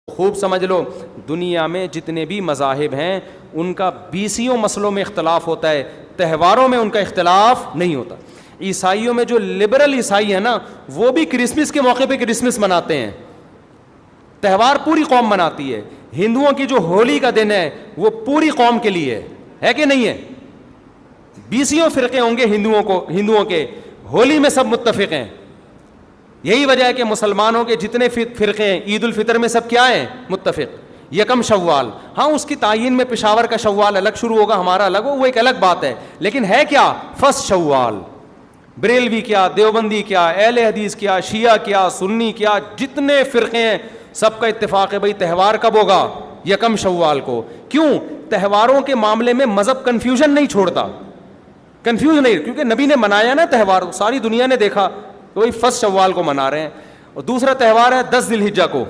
خوب سمجھ لو, دنیا میں جتنے بھی مذاہب ہیں ان کا 20 مسئلوں میں اختلاف ہوتا ہے, تہواروں میں ان کا اختلاف نہیں ہوتا. عیسائیوں میں جو لبرل عیسائی ہیں نا, وہ بھی کرسمس کے موقع پہ کرسمس مناتے ہیں, تہوار پوری قوم مناتی ہے. ہندوؤں کی جو ہولی کا دن ہے وہ پوری قوم کے لیے ہے کہ نہیں ہے؟ 20 فرقے ہوں گے ہندوؤں کے, ہولی میں سب متفق ہیں. یہی وجہ ہے کہ مسلمانوں کے جتنے فرقے ہیں عید الفطر میں سب کیا ہیں؟ متفق. یکم شوال, ہاں اس کی تعین میں پشاور کا شوال الگ شروع ہوگا, ہمارا الگ ہو, وہ ایک الگ بات ہے, لیکن ہے کیا؟ فرسٹ شوال. بریلوی کیا, دیوبندی کیا, اہل حدیث کیا, شیعہ کیا, سنی کیا, جتنے فرقے ہیں سب کا اتفاق ہے بھائی تہوار کب ہوگا؟ یکم شوال کو. کیوں؟ تہواروں کے معاملے میں مذہب کنفیوژن نہیں چھوڑتا, کنفیوز نہیں, کیونکہ نبی نے منایا نا تہوار, ساری دنیا نے دیکھا تو وہی فرسٹ شوال کو منا رہے ہیں. اور دوسرا تہوار ہے 10 ذی الحجہ کو,